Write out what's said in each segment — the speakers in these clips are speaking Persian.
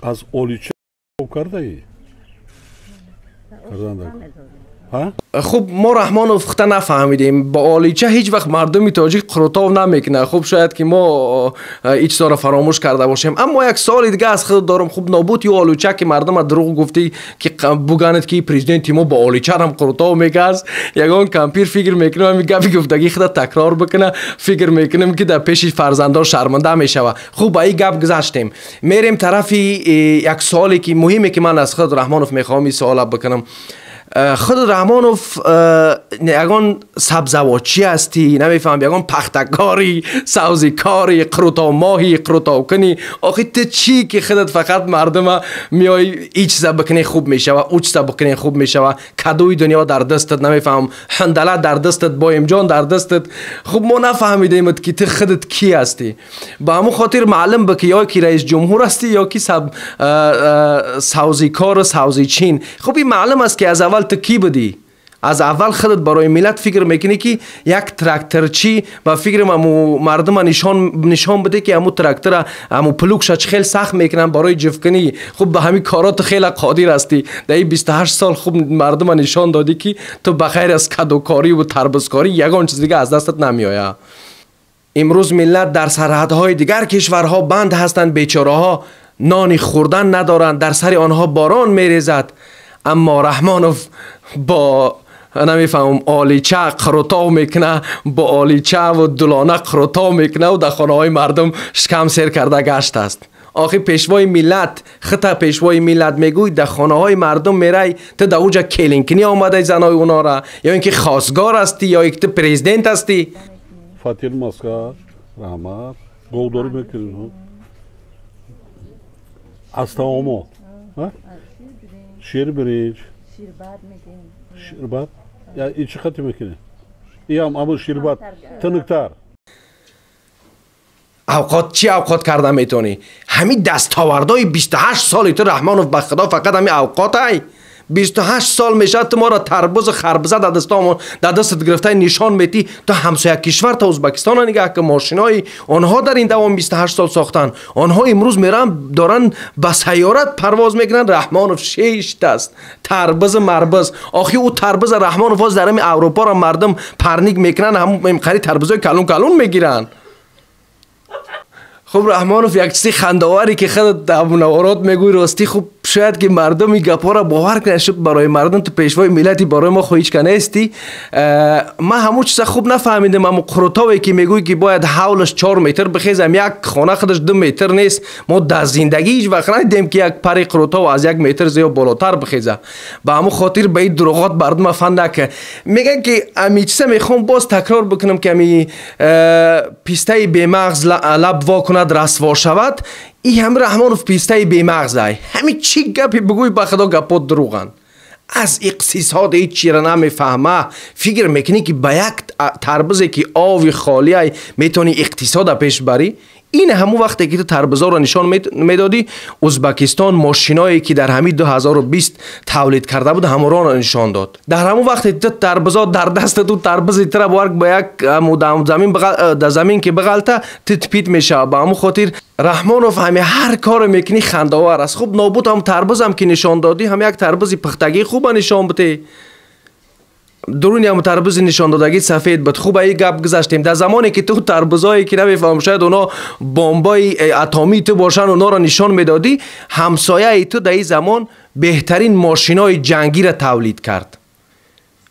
از اولیچه کرده ای؟ خب ما رحمانوف خطا نفهمیدیم با آلیچه هیچ وقت مردمی تاجیک قروتاو نمیکنه. خب شاید که ما هیچ طور فراموش کرده باشیم. اما یک سوال دیگه از خود دارم. خب نابود یا آلیچه که مردم دروغ گفتی که بگند که پرزیدنت ما با آلیچه هم قروتاو میگه، یگان کمپیر فکر میکنه می گفتی گفتگی خود تکرار بکنه، فکر میکنم که در پیش فرزندان شرمنده میشوه. خب با این گپ گذاشتیم، میریم طرفی یک سوالی که مهمه که من از خود رحمانوف میخوام این سوال بکنم. خود رحمانوف یگان سبزوارچی هستی، نمیفهم، یگان پختکاری، سبزیکاری، قروتاو ماهی، قروتاو کنی. آخه تو چی که خودت فقط مردم میای هیچ چیز بکنی خوب میشه و او چیز بکنی خوب میشه و کدوی دنیا در دستت، نمیفهم، حندله در دستت، بایم جان در دستت. خب ما نفهمیدیم که تو خودت کی هستی. با همون خاطر معلوم بکی یا کی رئیس جمهور هستی یا کی سبزیکار و سبزیچین. خب این معلوم است که از اول تو کی بودی؟ از اول خودت برای ملت فکر میکنی که یک تراکتورچی و فکر مردم نشان بده که همون تراکتور همون پلوکش خیلی سخت میکنن برای جفکنی. خب به همین کارات خیلی قادر هستی. در این 28 سال خوب مردم نشان دادی که تو بخیر از کدوکاری و تربازکاری یگان چیز دیگه از دستت نمیآید. امروز ملت در سرحدهای دیگر کشورها بند هستند، بیچاره ها نانی خوردن ندارند، در سر آنها باران میریزد. اما رحمانوف با نمیفهم آلیچه قروتاو میکنه، با آلیچه و دلانه قروتاو میکنه و در خانه های مردم شکم سیر کرده گشت است. آخه پیشوای ملت، خطا پیشوای ملت میگوی در خانه های مردم میرای تو در اوجا کلینکنی آمده زنای اونا را، یا اینکه خواستگار هستی یا اینکه تو پریزیدنت هستی. فاتیر مسکر رحمت گوداری میکنیم از تمامو شیر بریج شیربات یا این چه خطی میکنه؟ این هم همون شیربات تنکتر. اوقات چی اوقات کرده میتونی؟ همین دستاوردهای 28 سالی تو رحمانوف به خدا فقط همین اوقات های 28 سال میشه تو ما را تربوز خربزه در دستت گرفته نشان میتی. تو همسایه کشور تا ازبکستان نگاه که ماشینای آنها در این دوام 28 سال ساختن، آنها امروز میرن دارن با سیارت پرواز میکنن. رحمانوف 6 دست تربوز مربوز. آخه او تربوز رحمانوف در همین اروپا را مردم پرنیک میکنن، هم خرید تربوزای کلون کلون میگیرن. خب رحمانوف یک چیزی خنده‌آوری که خودت در مناورات میگوی راستی خوب شاید که مردم این گپا را باور کنن. شد برای مردم تو پیشوای ملتی برای ما خودش کنه استی. ما همون چیزا خوب نفهمیدم. اما قروتاوی که میگوی که باید حولش 4 متر بخیزم، یک خانه خودش 2 متر نیست. ما در زندگی هیچ وقت ندیدیم که یک پری قروتاو از 1 متر زیاد بالاتر بخیزه. با همون خاطر به این دروغات مردم فهم نکنه. میگن که امی چیزا میخوام باز تکرار بکنم که امی پیسته بی مغز لب وا کند رسوا شود. این هم رحمانوف پیسته بی مغز های. همین چی گپی بگوی به خدا گپات دروغن. از اقتصاد هیچ چی را نمیفهمه. فکر میکنی که با یک تربوزی که آوی خالی های میتونی اقتصاد پیش بری. این همون وقتی که تو تربوزا را نشان میدادی، ازبکستان ماشینایی که در همین 2020 تولید کرده بود همون را نشان داد. در همون وقتی تو تربوزا در دست تو تربوزی تر بارک با یک زمین که بغلطه تپید میشه. با همون خاطر رحمانوف همه هر کار میکنی خنده‌آور است. خب نابود هم تربوز هم که نشان دادی، هم یک تربوزی پختگی خوب نشان بده. درونی هم تربوز نشان دادگی سفید بود. خوب این گپ گذاشتیم. در زمانی که تو تربوزایی که نمیفهم شاید اونا بمبای اتمی تو باشن اونا را نشان میدادی، همسایه تو در این زمان بهترین ماشینای جنگی را تولید کرد.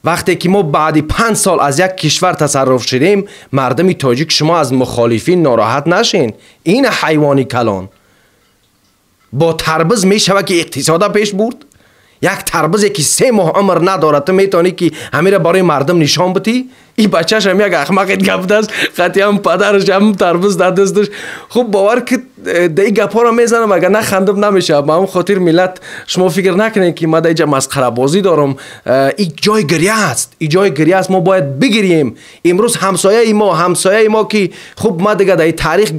وقتی که ما بعد 5 سال از یک کشور تصرف شدیم، مردمی تاجیک شما از مخالفین ناراحت نشین. این حیوانی کلان با تربوز میشوه که اقتصاد پیش برد. یک تربوزی که 3 ماه عمر نداره تو میتونی که همین را برای مردم نشان بدی؟ این بچه‌ش هم یک احمقیت گفته است. خطی هم پدرش هم تربوز در دستش. خب باور که این گپا را میزنم اگر نه خندم نمیشه. با اون خاطر ملت شما فکر نکنین که ما در اینجا مسخره بازی دارم. این جای گریه است. این جای گریه است. ما باید بگریم. امروز همسایه ما که خب ما دیگه در تاریخ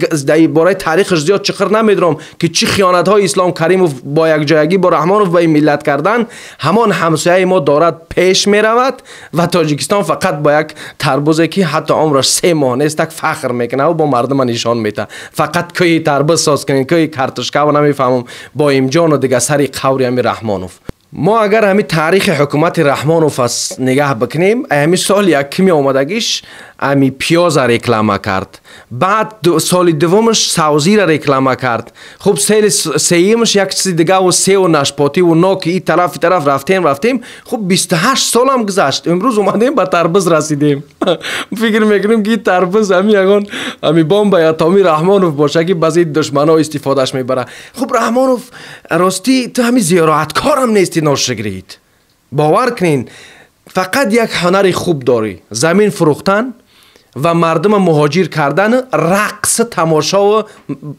برای تاریخش زیاد چقدر نمیدونم که چی خیانت های اسلام کریم با یک جایگی با رحمانوف با این ملت کرده. کردن همان همسایه ما دارد پیش می رود و تاجیکستان فقط با یک تربوزی که حتی عمرش 3 ماه نیست تک فخر میکنه و با مردم نشان میده. فقط کوی تربوز ساز کنین، کوی کارتوشکا و نمیفهمم با امجان و دیگه سری قوری همی رحمانوف. ما اگر همین تاریخ حکومت رحمانوف نگاه بکنیم، همین سال یکمی آمدگیش همین پیاز رکلامه کرد، بعد سال دومش سبزی را رکلامه کرد. خب سال سومش یک چیز دیگه و سه و نشپاتی و ناک این طرف رفتیم. خب 28 سال هم گذشت، امروز اومدیم به تربوز رسیدیم. فکر میکنیم که تربوز همین بمب اتمی رحمانوف باشه که بعضی دشمنا استفادهش میبره. خب رحمانوف راستی تو همین زیارتکار هم نیستی ناشکرید. باور کنین فقط یک هنر خوب داری، زمین فروختن و مردم مهاجر کردن، رقص، تماشا و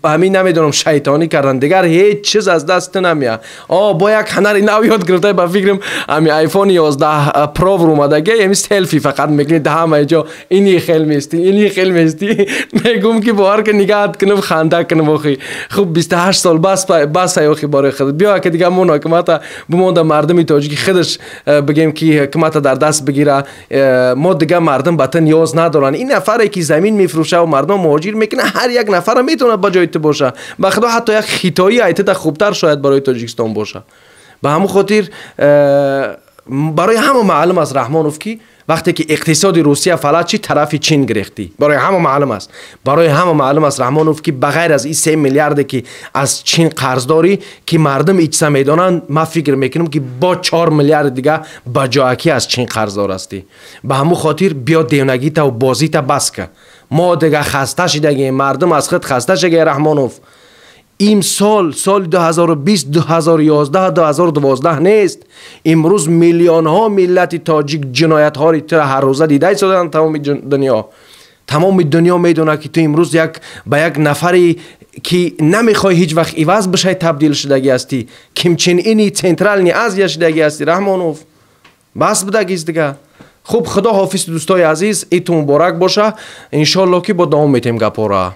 همین نمیدونم شیطانی کردن، دیگر هیچ چیز از دست نمیاد. با یک هنر نو یاد گرفته. با فکرم همین آیفون 11 پرو اومدگی همین سلفی فقط میکنید همه جا اینی خیل میستی میگم که باور که نگاه کنم خنده کنم اخی. خب 28 سال بس اخی برای خود بیا که دیگه مون حکومت بمونده مردمی تاجیکی خودش بگیم که حکومت در دست بگیره. ما دیگه مردم بتن نیاز ندارن. این نفری که زمین میفروشه و مردم مهاجر میکنه هر یک نفر میتونه با جای تو باشه. به خدا حتی یک خیتایی ایت خوبتر شاید برای تاجیکستان باشه. به همون خاطر برای همه معلوم است رحمانوف کی وقتی که اقتصاد روسیه فلج چی طرف چین گرفتی، برای همه معلوم است رحمانوف که بغیر از این 3 میلیارد که از چین قرض داری که مردم ایچسا میدونن، ما فکر میکنم که با 4 میلیارد دیگه بجاکی از چین قرض دار هستی. به همون خاطر بیا دیونگی تا و بازی تا بس که ما دیگه خسته شدگی، مردم از خود خسته شده. رحمانوف این سال 2020 2011 2012 نیست. امروز میلیون ها ملت تاجیک جنایت ها را هر روزه دیده شدن. تمام دنیا میدونه که تو امروز به یک نفری که نمیخوای هیچ وقت عوض بشه تبدیل شدگی هستی. کیم چین اینی سنترال آسیا شدگی هستی رحمانوف. بس بدگیست دیگه. خب خدا حافظ دوستای عزیز، ایتون مبارک باشه. انشالله که با دوام میتیم گپا را.